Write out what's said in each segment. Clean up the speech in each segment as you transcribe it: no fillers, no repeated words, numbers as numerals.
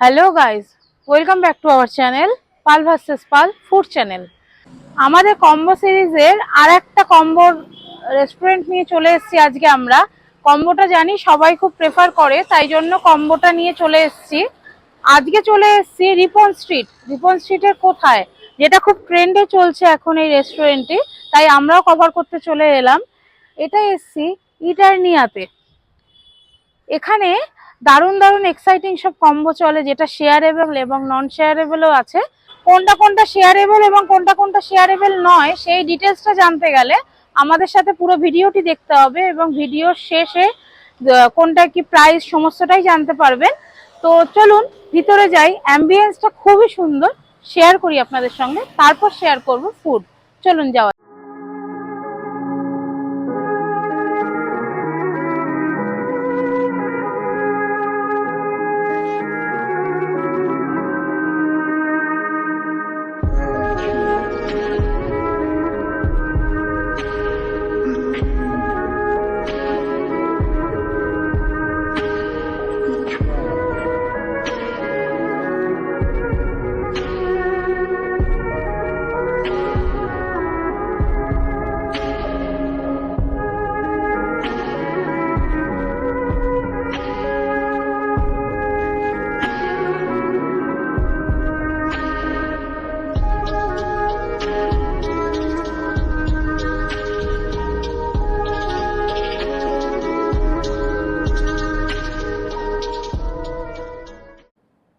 Hello guys, welcome back to our channel Pal versus Pal food channel. আমাদের combo সিরিজের আর একটা কম্বোর রেস্টুরেন্ট নিয়ে চলে এসেছি আজকে আমরা। কম্বোটা জানি সবাই খুব প্রেফার করে, তাই জন্য কম্বোটা নিয়ে চলে এসেছি। আজকে চলে এসেছি রিপন স্ট্রিটের কোথায়, যেটা খুব ট্রেন্ডে চলছে এখন এই রেস্টুরেন্টে, তাই আমরাও কভার করতে চলে এলাম। এটা এসেছি ইটারনিয়াতে। এখানে দারুণ দারুণ এক্সাইটিং সব কম্বো চলে, যেটা শেয়ারেবল এবং নন শেয়ারেবলও আছে। কোনটা কোনটা শেয়ারেবল এবং কোনটা কোনটা শেয়ারেবল নয়, সেই ডিটেলসটা জানতে গেলে আমাদের সাথে পুরো ভিডিওটি দেখতে হবে এবং ভিডিওর শেষে কোনটা কি প্রাইস সমস্তটাই জানতে পারবেন। তো চলুন ভিতরে যাই। অ্যাম্বিয়েন্সটা খুবই সুন্দর, শেয়ার করি আপনাদের সঙ্গে, তারপর শেয়ার করব ফুড। চলুন যাওয়া।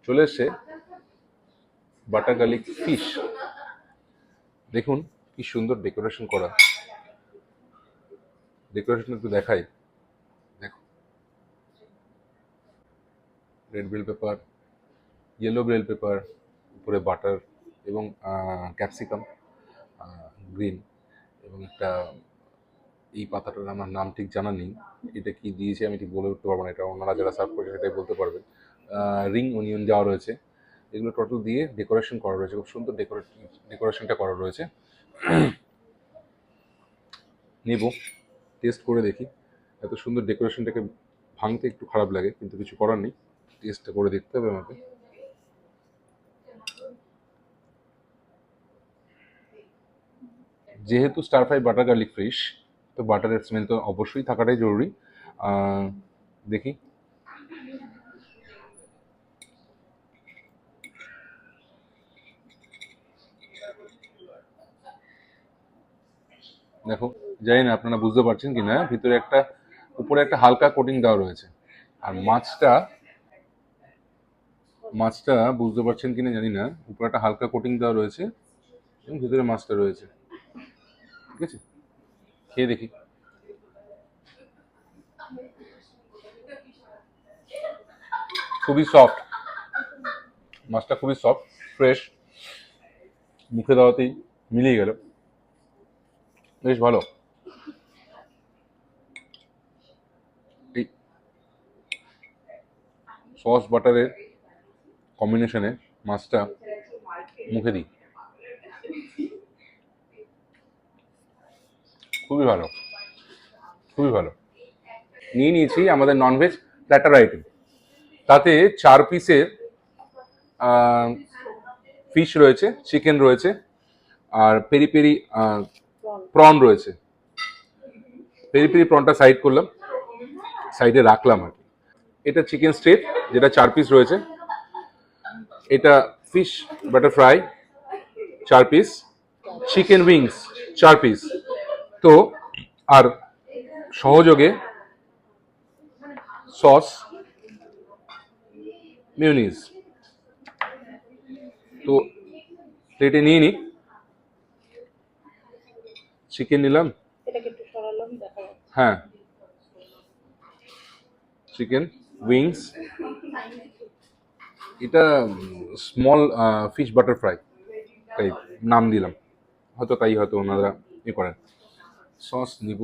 চলে এসছে বাটার গার্লিক ফিশ। দেখুন কি সুন্দর ডেকোরেশন করা। ডেকোরেশন একটু দেখাই। দেখো, red bell pepper, yellow bell pepper, উপরে বাটার এবং ক্যাপসিকাম গ্রিন, এবং একটা এই পাতাটার আমার নাম ঠিক জানা নেই, এটা কি দিয়েছে আমি ঠিক বলে উঠতে পারবো না, এটা ওনারা যারা সার্ভ করেছে সেটাই বলতে পারবেন। রিং অনিয়ন দেওয়া রয়েছে। এগুলো টোটাল দিয়ে ডেকোরেশন করা রয়েছে, খুব সুন্দর ডেকোরেশনটা করা রয়েছে। নেব, টেস্ট করে দেখি। এত সুন্দর ডেকোরেশনটাকে ভাঙতে একটু খারাপ লাগে, কিন্তু কিছু করার নেই, টেস্টটা করে দেখতে হবে আমাকে। যেহেতু star fry butter garlic fish, তো বাটারের স্মেল তো অবশ্যই থাকাটাই জরুরি। দেখি। দেখো, জানি না আপনারা বুঝতে পারছেন কিনা, ভিতরে একটা উপরে একটা হালকা কোটিং দেওয়া রয়েছে। আর মাছটা বুঝতে পারছেন কিনা জানি না, উপরে একটা হালকা কোটিং দেওয়া রয়েছে এবং ভিতরে মাছটা রয়েছে। ঠিক আছে, খেয়ে দেখি। খুবই সফট মাছটা, খুবই সফট, ফ্রেশ, মুখে দেওয়াতেই মিলিয়ে গেল, বেশ ভালো। এই সস বাটারের কম্বিনেশনে মাছটা মুখে দিই, খুবই ভালো, খুবই ভালো। নিয়ে নিয়েছি আমাদের ননভেজ প্ল্যাটার আইটেম। তাতে 4 পিসের ফিশ রয়েছে, চিকেন রয়েছে, আর পেরি পেরি প্রন রয়েছে। পেরি পেরি প্রনটা সাইড করলাম, সাইডে রাখলাম আর কি। এটা চিকেন স্ট্রিপ, যেটা 4 পিস রয়েছে। এটা fish butter fry 4 piece, chicken wings 4 piece. তো আর সহযোগে সস, মিউনিস। তো প্লেটে নিয়ে নিই। চিকেন নিলাম, হ্যাঁ, চিকেন উইংস। এটা স্মল ফিশ বাটার ফ্রাই তাই নাম দিলাম, হয়তো ওনারা করেন। সস নিব,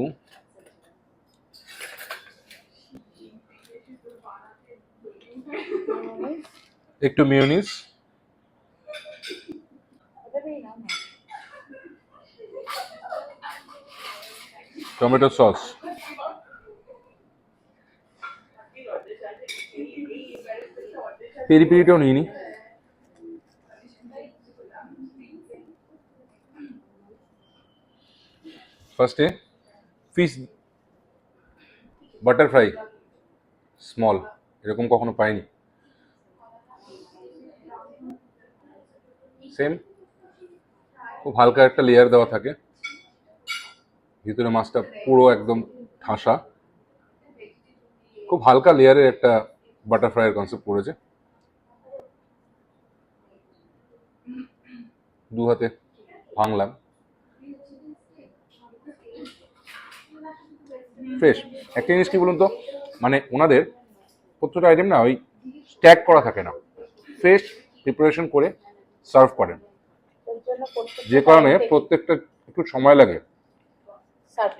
একটু মিউনিস, টমেটো সস, পেরি পেরিটাও নিয়ে নিই। ফার্স্টে ফিশ বাটার ফ্রাই স্মল, এরকম কখনো পাইনি। সেম, খুব হালকা একটা লেয়ার দেওয়া থাকে, ভিতরে মাছটা পুরো একদম ঠাসা, খুব হালকা লেয়ারের একটা বাটার ফ্রাইয়ের কনসেপ্ট পড়েছে। দু হাতে ভাঙলাম, ফ্রেশ। একটা জিনিস কি বলুন তো, মানে ওনাদের প্রত্যেকটা আইটেম না ওই স্ট্যাক করা থাকে না, ফ্রেশ প্রিপারেশন করে সার্ভ করেন, যে কারণে প্রত্যেকটা একটু সময় লাগে।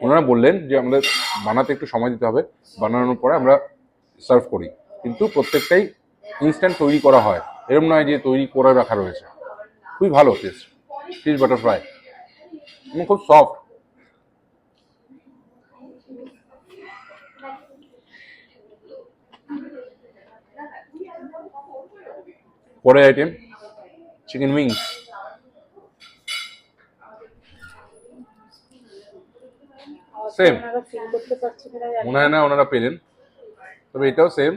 ওনারা বললেন যে আমাদের বানাতে একটু সময় দিতে হবে, বানানোর পরে আমরা সার্ভ করি, কিন্তু প্রত্যেকটাই ইনস্ট্যান্ট তৈরি করা হয়, এরকম নয় যে তৈরি করে রাখা রয়েছে। খুবই ভালো টেস্ট, ফিশ বাটার ফ্রাই এবং খুব সফট। পরের আইটেম চিকেন উইংস। সেম, মনে হয় না ওনারা পেলেন, তবে এটাও সেম,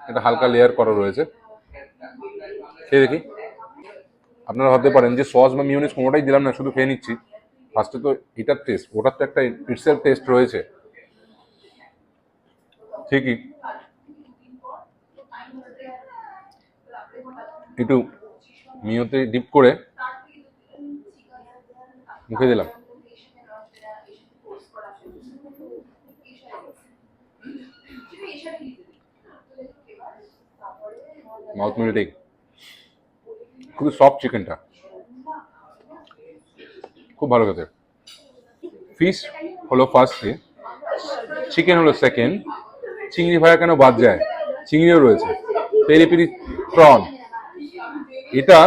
এটা হালকা লেয়ার করা রয়েছে। খেয়ে দেখি। আপনারা ভাবতে পারেন যে সস বা মিউনিস কোনোটাই দিলাম না, শুধু খেয়ে নিচ্ছি। ফার্স্টে তো এটার টেস্ট, ওটার তো একটা ইটসেলফ টেস্ট রয়েছে ঠিকই। একটু মিওতে ডিপ করে মুখে দিলাম, মাউথ মেল্টিং, খুবই সফট চিকেনটা, খুব ভালো খেতে। ফিশ হলো ফার্স্টে, চিকেন হলো সেকেন্ড। চিংড়ি ভাজা কেন বাদ যায়, চিংড়িও রয়েছে। পেরি পেরি প্রন, এটা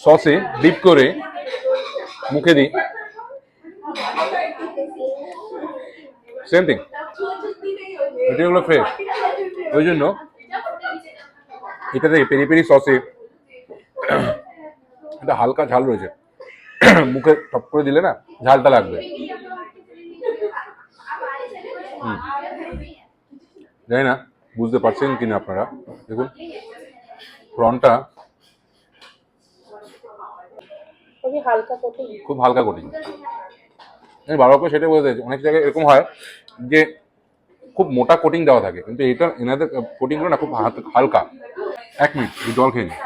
সসে ডিপ করে মুখে দিই, সেম থিং, এটা হলো ফ্রেশ। ওই জন্য এটাতে পেরি পেরি সসে এটা হালকা ঝাল রয়েছে, মুখে টপ করে দিলে না ঝালটা লাগবে। জানি না বুঝতে পারছেন কিনা আপনারা, দেখুন প্রনটা খুব হালকা কোটিং। আমি বারবার করে সেটা বলতে চাইছি, অনেক জায়গায় এরকম হয় যে খুব মোটা কোটিং দেওয়া থাকে, কিন্তু এটা এনাদের কোটিংগুলো না খুব হালকা। 1 মিনিট জল খেয়ে নিই।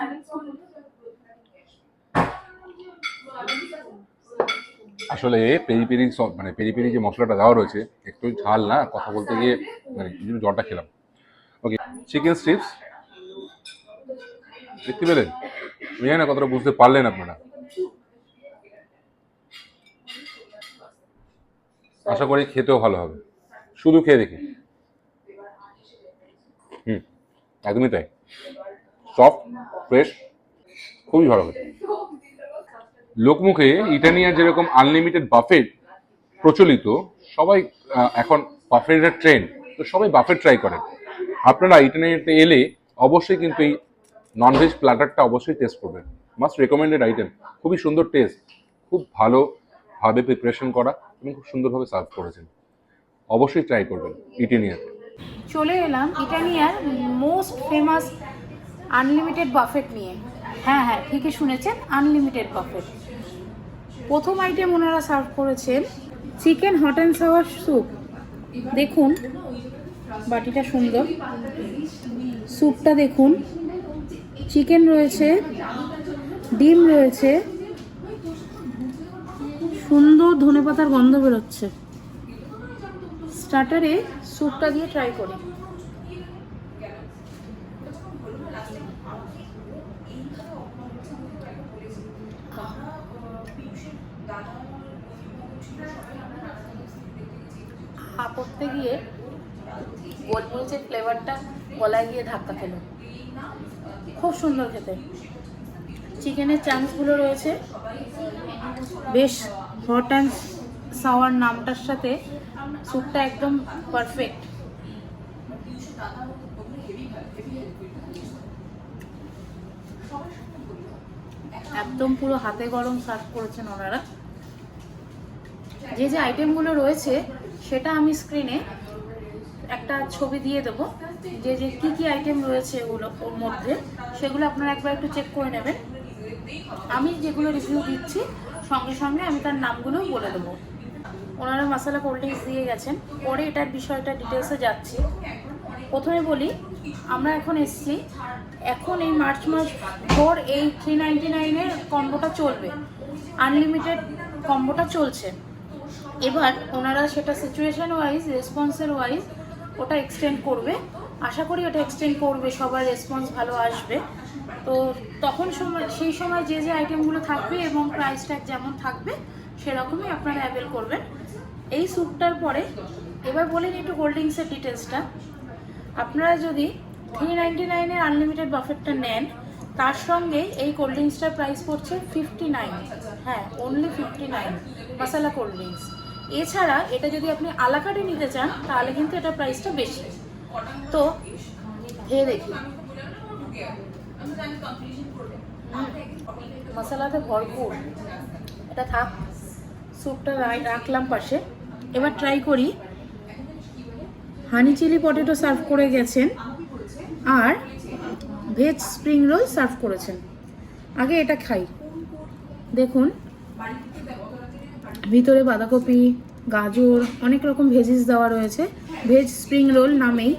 আসলে পেরি পেরি মানে পেরি পেরি যে মশলাটা দেওয়া রয়েছে, একটু ঝাল না, কথা বলতে গিয়ে মানে জলটা খেলাম। ওকে, চিকেন স্ট্রিপস দেখতে পেলেন, জানি না কতটা বুঝতে পারলেন আপনারা। আশা করি খেতেও ভালো হবে, শুধু খেয়ে দেখি। একদমই তাই, সফট ফ্রেশ, খুবই ভালো খেতে। লোকমুখে ইটালিয়ান যেরকম আনলিমিটেড বাফেট প্রচলিত, সবাই এখন বাফেটের ট্রেন্ড, তো সবাই বাফেট ট্রাই করেন। আপনারা ইটালিয়ানতে এলে অবশ্যই কিন্তু এই ননভেজ প্ল্যাটারটা অবশ্যই টেস্ট করবেন, মাস্ট রেকমেন্ডেড আইটেম। খুবই সুন্দর টেস্ট, খুব ভালোভাবে প্রিপারেশন করা এবং খুব সুন্দরভাবে সার্ভ করেছেন, অবশ্যই ট্রাই করবেন ইটালিয়ানতে। চলে এলাম ইটালিয়ার মোস্ট ফেমাস আনলিমিটেড বাফেট নিয়ে। হ্যাঁ হ্যাঁ, ঠিকই শুনেছেন, আনলিমিটেড বাফেট। প্রথম আইটেম ওনারা সার্ভ করেছেন chicken hot and sour soup. দেখুন বাটিটা সুন্দর, স্যুপটা দেখুন, চিকেন রয়েছে, ডিম রয়েছে, সুন্দর ধনেপাতার গন্ধ বেরোচ্ছে। স্টার্টারে স্যুপটা দিয়ে ট্রাই করি। করতে গিয়ে গোলমরিচের ফ্লেভারটা গলায় গিয়ে ধাক্কা খেলো, খুব সুন্দর খেতে। চিকেনের চাংসগুলো রয়েছে, বেশ হট অ্যান্ড সাওয়ার নামটার সাথে স্যুপটা একদম পারফেক্ট। একদম পুরো হাতে গরম সার্ভ করেছেন ওনারা। যে যে আইটেমগুলো রয়েছে সেটা আমি স্ক্রিনে একটা ছবি দিয়ে দেবো, যে যে কী কী আইটেম রয়েছে ওগুলো ওর মধ্যে, সেগুলো আপনারা একবার একটু চেক করে নেবেন। আমি যেগুলো রিভিউ দিচ্ছি সঙ্গে সঙ্গে আমি তার নামগুলোও বলে দেবো। ওনারা মশলা কোল্ড ড্রিঙ্কস দিয়ে গেছেন, পরে এটার বিষয়টা ডিটেলসে যাচ্ছি। প্রথমে বলি, আমরা এখন এসছি, এখন এই মার্চ মাস ভোর এই 399-এর কম্বোটা চলবে, আনলিমিটেড কম্বোটা চলছে। এবার ওনারা সেটা সিচুয়েশন ওয়াইজ, রেসপন্সের ওয়াইজ ওটা এক্সটেন্ড করবে। আশা করি ওটা এক্সটেন্ড করবে, সবার রেসপন্স ভালো আসবে। তো তখন সেই সময় যে যে আইটেমগুলো থাকবে এবং প্রাইস ট্যাগ যেমন থাকবে সেরকমই আপনারা অ্যাভেল করবেন। এই স্যুপটার পরে এবার বলেন একটু কোল্ড ড্রিঙ্কসের ডিটেলসটা। আপনারা যদি 399-এর আনলিমিটেড বাফেটটা নেন, তার সঙ্গে এই কোল্ড ড্রিঙ্কসটার প্রাইস পড়ছে 59। হ্যাঁ, অনলি 59 মশলা কোল্ড ড্রিঙ্কস। এছাড়া এটা যদি আপনি আলাকাটে নিতে চান তাহলে কিন্তু এটা প্রাইসটা বেশি। তো খেয়ে দেখি, মশলাতে ভরপুর। এটা থাক, স্যুপটা রাখলাম পাশে। এবার ট্রাই করি। হানি চিলি পটেটো সার্ভ করে গেছেন আর ভেজ স্প্রিং রোল সার্ভ করেছেন। আগে এটা খাই। দেখুন, ভিতরে বাঁধাকপি, গাজর, অনেক রকম ভেজিস দেওয়া রয়েছে। ভেজ স্প্রিং রোল নামেই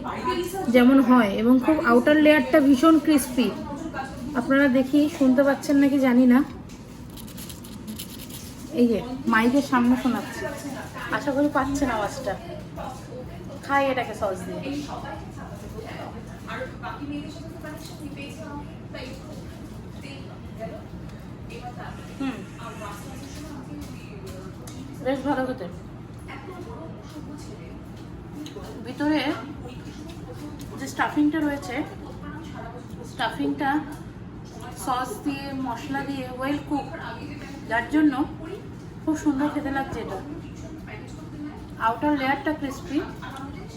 যেমন হয়, এবং খুব আউটার লেয়ারটা ভীষণ ক্রিস্পি। আপনারা দেখি শুনতে পাচ্ছেন নাকি জানি না, এই যে মাইকের সামনে শোনাচ্ছি, আশা করি পাচ্ছেন আওয়াজটা। খাই এটাকে সস দিয়ে। বেশ ভালো খেতে। ভিতরে যে স্টাফিংটা রয়েছে, স্টাফিংটা সস দিয়ে মশলা দিয়ে ওয়েল কুক, যার জন্য খুব সুন্দর খেতে লাগছে। এটা আউটার লেয়ারটা ক্রিস্পি,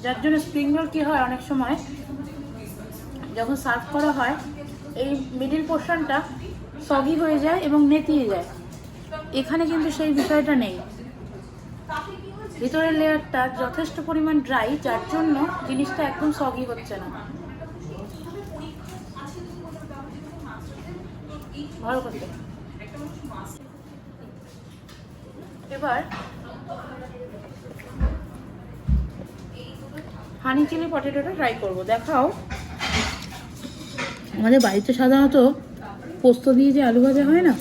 যার জন্য স্প্রিং রোল কী হয় অনেক সময় যখন সার্ভ করা হয় এই মিডিল পোর্শনটা সগি হয়ে যায় এবং নেতিয়ে যায়। এখানে কিন্তু সেই বিষয়টা নেই, ভিতরের লেয়ারটা যথেষ্ট পরিমাণ ড্রাই, যার জন্য জিনিসটা একদম সগি হচ্ছে না। ভালো করতে। এবার হানি চিলি পটেটোটা ট্রাই করব। দেখাও, আমাদের বাড়িতে সাধারণত পোস্ত দিয়ে যে আলু ভাজা হয় না,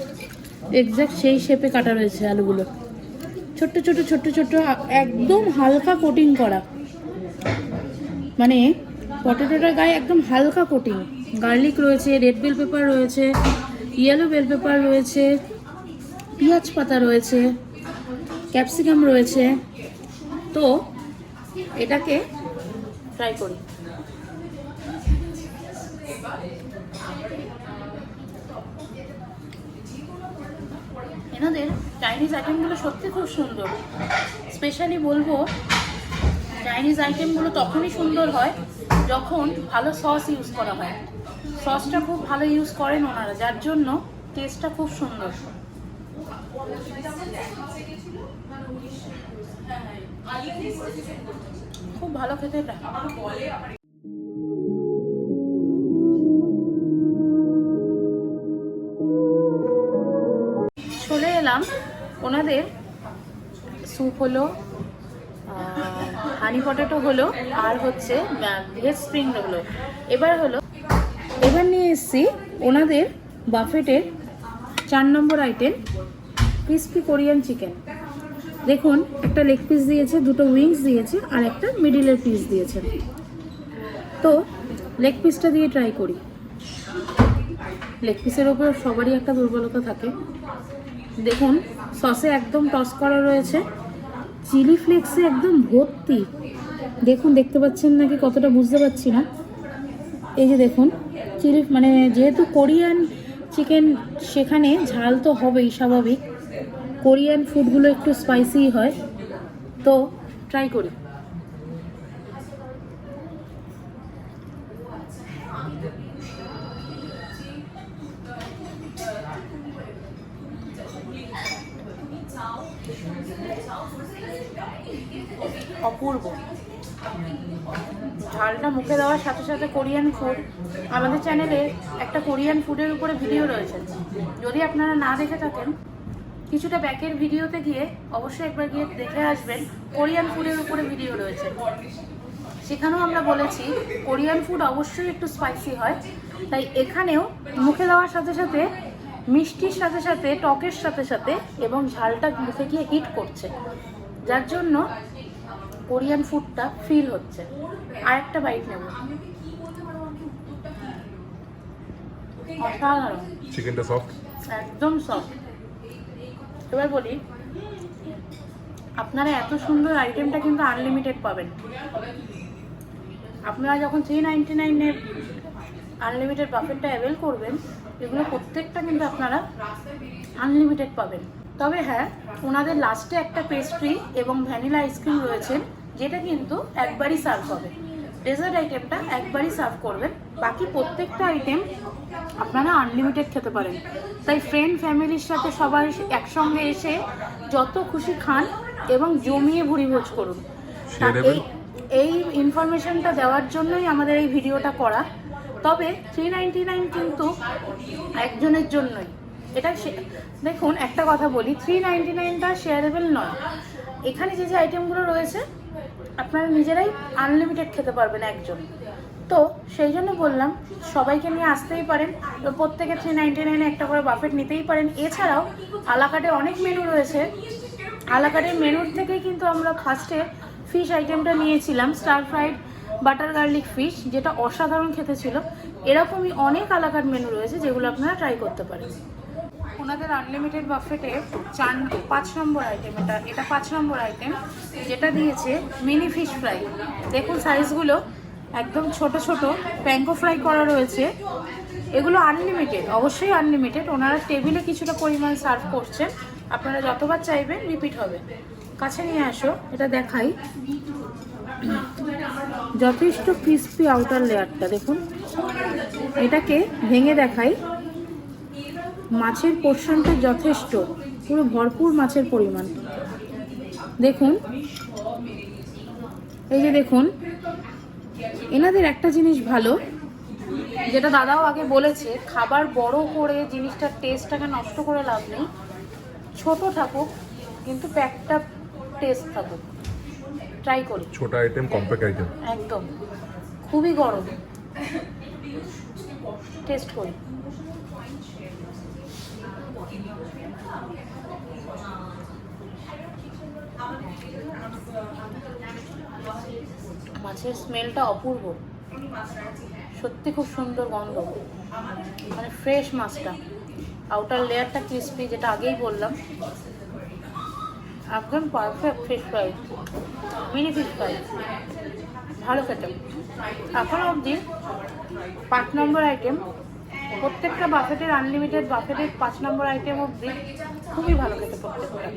এক্স্যাক্ট সেই শেপে কাটা রয়েছে আলুগুলো, ছোট্ট ছোট্ট ছোট্ট ছোট্ট, একদম হালকা কোটিং করা। মানে পটেটোটার গায়ে একদম হালকা কোটিং। গার্লিক রয়েছে, রেড বেল পেপার রয়েছে, ইয়েলো বেল পেপার রয়েছে, পেঁয়াজ পাতা রয়েছে, ক্যাপসিকাম রয়েছে। তো এটাকে ট্রাই করি। এনাদের চাইনিজ আইটেমগুলো সত্যি খুব সুন্দর। স্পেশালি বলবো, চাইনিজ আইটেমগুলো তখনই সুন্দর হয় যখন ভালো সস ইউজ করা হয়। সসটা খুব ভালো ইউজ করেন ওনারা, যার জন্য টেস্টটা খুব সুন্দর। খুব ভালো খেতে এটা। চলে এলাম ওনাদের স্যুপ হলো, হানি পটেটো হলো, আর হচ্ছে ভেজ স্প্রিং হলো। এবার নিয়ে এসেছি ওনাদের বাফেটের 4 নম্বর আইটেম, ক্রিস্পি কোরিয়ান চিকেন। দেখুন, একটা লেগ পিস দিয়েছে, দুটো উইংস দিয়েছে, আর একটা মিডিলের পিস দিয়েছে। তো লেগ পিসটা দিয়ে ট্রাই করি। লেগ পিসের ওপর সবারই একটা দুর্বলতা থাকে। দেখুন, সসে একদম টস করা রয়েছে, চিলি ফ্লেক্সে একদম ভর্তি। দেখুন, দেখতে পাচ্ছেন নাকি কতটা বুঝতে পারছি না। এই যে দেখুন, চিলি, মানে যেহেতু কোরিয়ান চিকেন, সেখানে ঝাল তো হবেই, স্বাভাবিক। কোরিয়ান ফুডগুলো একটু স্পাইসি হয়। তো ট্রাই করি। অপূর্ব। ঝালটা মুখে দেওয়ার সাথে সাথে কোরিয়ান ফুড, আমাদের চ্যানেলে একটা কোরিয়ান ফুডের উপরে ভিডিও রয়েছে, যদি আপনারা না দেখে থাকেন কিছুটা ব্যাকের ভিডিওতে গিয়ে অবশ্যই একবার গিয়ে দেখে আসবেন। কোরিয়ান ফুডের উপরে ভিডিও রয়েছে, সেখানেও আমরা বলেছি কোরিয়ান ফুড অবশ্যই একটু স্পাইসি হয়, তাই এখানেও মুখে দেওয়ার সাথে সাথে মিষ্টির সাথে সাথে টকের সাথে সাথে এবং ঝালটা মুখে গিয়ে হিট করছে, যার জন্য কোরিয়ান ফুডটা ফিল হচ্ছে। আর একটা বাইট নেব, অসাধারণ, চিকেনটা সফট, একদম সফট। এবার বলি, আপনারা এত সুন্দর আইটেমটা কিন্তু আনলিমিটেড পাবেন। আপনারা যখন 399-এর আনলিমিটেড বাফেটটা অ্যাভেল করবেন, এগুলো প্রত্যেকটা কিন্তু আপনারা আনলিমিটেড পাবেন। তবে হ্যাঁ, ওনাদের লাস্টে একটা পেস্ট্রি এবং ভ্যানিলা আইসক্রিম রয়েছে, যেটা কিন্তু একবারই সার্ভ হবে। ডেজার্ট আইটেমটা একবারই সার্ভ করবেন, বাকি প্রত্যেকটা আইটেম আপনারা আনলিমিটেড খেতে পারেন। তাই ফ্রেন্ড ফ্যামিলির সাথে সবাই একসঙ্গে এসে যত খুশি খান এবং জমিয়ে ভুরিভোজ করুন। এই ইনফরমেশনটা দেওয়ার জন্যই আমাদের এই ভিডিওটা করা। তবে 399 কিন্তু একজনের জন্যই। এটা দেখুন, একটা কথা বলি, 399টা শেয়ারেবল নয়। এখানে যে যে আইটেমগুলো রয়েছে আপনারা নিজেরাই আনলিমিটেড খেতে পারবেন একজন। তো সেই জন্য বললাম, সবাইকে নিয়ে আসতেই পারেন, প্রত্যেকে 399 একটা করে বাফেট নিতেই পারেন। এছাড়াও আলাকাটে অনেক মেনু রয়েছে, আলাকাটের মেনুর থেকেই কিন্তু আমরা ফার্স্টে ফিশ আইটেমটা নিয়েছিলাম, star fried butter garlic fish, যেটা অসাধারণ খেতে ছিল। এরকমই অনেক আলাকাট মেনু রয়েছে যেগুলো আপনারা ট্রাই করতে পারেন। ওনাদের আনলিমিটেড বাফেটে 5 নম্বর আইটেম, এটা 5 নম্বর আইটেম, যেটা দিয়েছে মিনি ফিশ ফ্রাই। দেখুন সাইজগুলো একদম ছোট ছোট, প্যাঙ্কো ফ্রাই করা রয়েছে। এগুলো আনলিমিটেড, অবশ্যই আনলিমিটেড। ওনারা টেবিলে কিছুটা পরিমাণ সার্ভ করছেন, আপনারা যতবার চাইবেন রিপিট হবে। কাছে নিয়ে আসো, এটা দেখাই। যথেষ্ট ক্রিস্পি আউটার লেয়ারটা দেখুন, এটাকে ভেঙে দেখাই। মাছের পোর্শনটা যথেষ্ট, পুরো ভরপুর মাছের পরিমাণ দেখুন। এই যে দেখুন, এনাদের একটা জিনিস ভালো, যেটা দাদাও আগে বলেছে, খাবার বড় করে জিনিসটার টেস্টটাকে নষ্ট করে লাভ নেই। ছোট থাকুক কিন্তু প্যাকটা টেস্ট থাকুক। ট্রাই করি, ছোট আইটেম কম্প্যাক্ট আইটেম, একদম খুবই গরম। টেস্ট করি। মাছের স্মেলটা অপূর্ব, সত্যি খুব সুন্দর গন্ধ, মানে ফ্রেশ মাছটা। আউটার লেয়ারটা ক্রিস্পি, যেটা আগেই বললাম। একদম perfect fish fry, mini fish fry, ভালো খেতে। এখনো অবধি 5 নম্বর আইটেম, প্রত্যেকটা বাফেটের আনলিমিটেড বাফেটের 5 নম্বর আইটেম অবধি খুবই ভালো খেতে প্রত্যেকটা।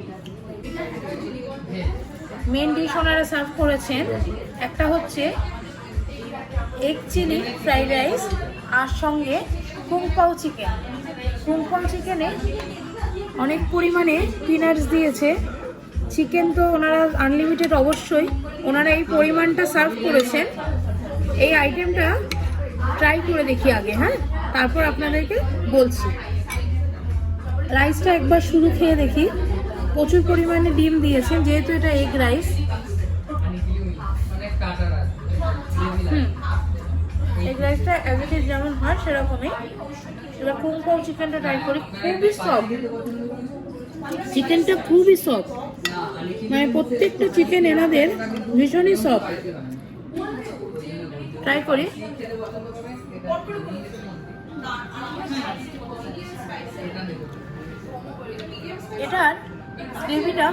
মেন ডিশ ওনারা সার্ভ করেছেন, একটা হচ্ছে এগ চিলি ফ্রাইড রাইস, আর সঙ্গে কুংপাও চিকেন। কুংপাও চিকেনে অনেক পরিমাণে পিনাটস দিয়েছে। চিকেন তো ওনারা আনলিমিটেড, অবশ্যই ওনারা এই পরিমাণটা সার্ভ করেছেন। এই আইটেমটা ট্রাই করে দেখি আগে, হ্যাঁ, তারপর আপনাদেরকে বলছি। রাইসটা একবার শুরু খেয়ে দেখি। প্রচুর পরিমাণে ডিম দিয়েছেন, যেহেতু এটা এগ রাইস। এগ রাইসটা অ্যাজ ইট ইজ যেমন হয় সেরকমই। এবার কুংপাও চিকেনটা ট্রাই করি। খুবই সফট চিকেনটা, খুবই সফট, মানে প্রত্যেকটা চিকেন এনাদের ভীষণই সফট। ট্রাই করি। এটার গ্রেভিটা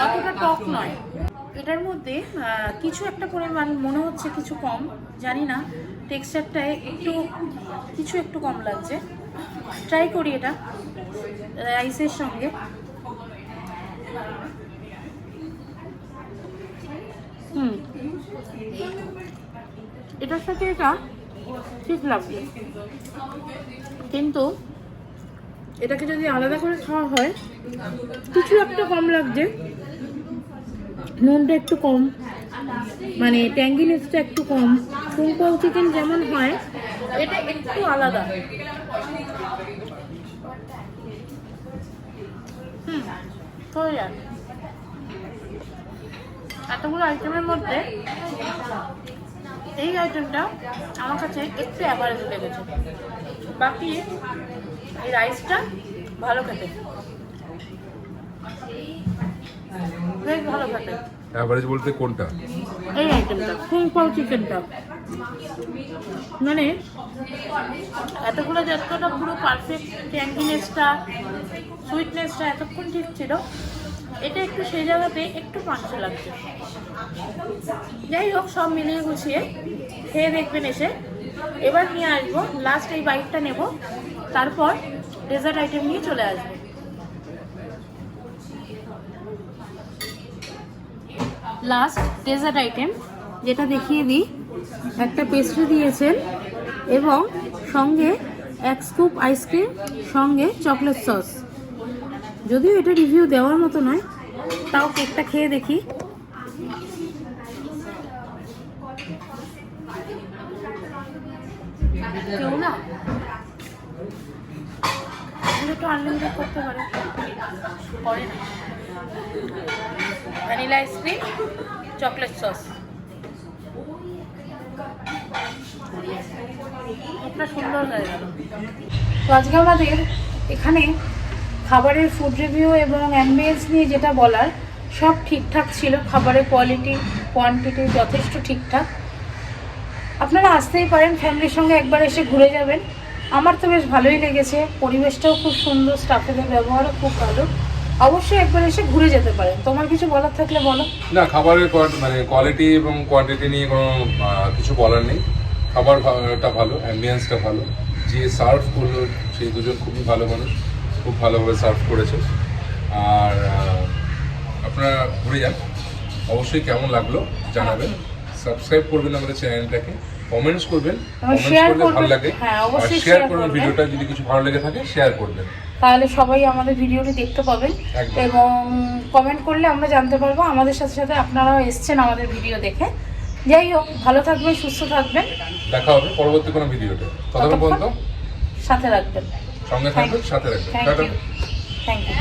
অতটা টক নয়, এটার মধ্যে কিছু একটা পরিমাণ মনে হচ্ছে কিছু কম, জানি না, টেক্সচারটায় একটু কম লাগছে। ট্রাই করি এটা রাইসের সঙ্গে। এটার সাথে এটা ঠিক লাগবে, কিন্তু এটাকে যদি আলাদা করে খাওয়া হয় কিছু একটা কম লাগছে। নুনটা একটু কম, মানে ট্যাঙ্গিনেসটা একটু কম। কুংপাও চিকেন যেমন হয় এটা একটু আলাদা। হয়ে যায়। এতগুলো আইটেমের মধ্যে এই আইটেমটা আমার কাছে একটু অ্যাভারেজ লেগেছে। বাকি এই রাইসটা ভালো খেতে, বেশ ভালো খেতে। অ্যাভারেজ বলতে কোনটা? এই আইটেমটা কুংপাও চিকেনটা, মানে এতগুলো যতটা পুরো পারফেক্ট ট্যাঙ্গিনেসটা সুইটনেসটা এতক্ষণ ঠিক ছিল, এটা একটু সেই জায়গাতে একটু পাঁচশো লাগছে। যাই হোক, সব মিলিয়ে গুছিয়ে খেয়ে দেখবেন এসে। এবার নিয়ে আসবো লাস্ট এই বাইকটা নেব, তারপর ডেজার্ট আইটেম নিয়ে চলে আসবো। লাস্ট ডেজার্ট আইটেম যেটা দেখিয়ে দিই, একটা পেস্ট্রি দিয়েছেন এবং সঙ্গে এক স্কুপ আইসক্রিম, সঙ্গে চকলেট সস। যদিও এটা রিভিউ দেওয়ার মতো নয়, তাও কেকটা খেয়ে দেখি। কেউ না একটু আনলিমিটেড করতে পারে, করে না। ভ্যানিলা আইসক্রিম, চকলেট সস, একটা সুন্দর হয়ে গেল। তো আজকে আমাদের এখানে খাবারের ফুড রিভিউ এবং অ্যাম্বিয়েন্স নিয়ে যেটা বলার সব ঠিকঠাক ছিল। খাবারের কোয়ালিটি কোয়ান্টিটি যথেষ্ট ঠিকঠাক। আপনারা আসতেই পারেন, ফ্যামিলির সঙ্গে একবার এসে ঘুরে যাবেন। আমার তো বেশ ভালোই লেগেছে, পরিবেশটাও খুব সুন্দর, স্টাফেদের ব্যবহারও খুব ভালো। অবশ্যই একবার এসে ঘুরে যেতে পারেন। তোমার কিছু বলার থাকলে বলো। না, খাবারের মানে কোয়ালিটি এবং কোয়ান্টিটি নিয়ে কোনো কিছু বলার নেই। খাবারটা ভালো, অ্যাম্বিয়েন্সটা ভালো, যে সার্ভ করলো সেই দুজন খুবই ভালো মানুষ, খুব ভালোভাবে সার্ভ করেছে। আর আপনারা ঘুরে যান, অবশ্যই কেমন লাগলো জানাবেন, সাবস্ক্রাইব করবেন আমাদের চ্যানেলটাকে, কমেন্টস করবেন, শেয়ার করলে ভালো লাগে, হ্যাঁ অবশ্যই শেয়ার করবেন ভিডিওটা, যদি কিছু ভালো লেগে থাকে শেয়ার করবেন, তাহলে সবাই আমাদের ভিডিওটি দেখতে পাবেন এবং কমেন্ট করলে আমরা জানতে পারবো আমাদের সাথে সাথে আপনারাও এসছেন আমাদের ভিডিও দেখে। যাই হোক, ভালো থাকবেন, সুস্থ থাকবেন, দেখা হবে পরবর্তী কোনো ভিডিওতে। ততক্ষণ পর্যন্ত সাথে রাখবেন, সঙ্গে থাকবেন, সাথে রাখবেন। Thank you.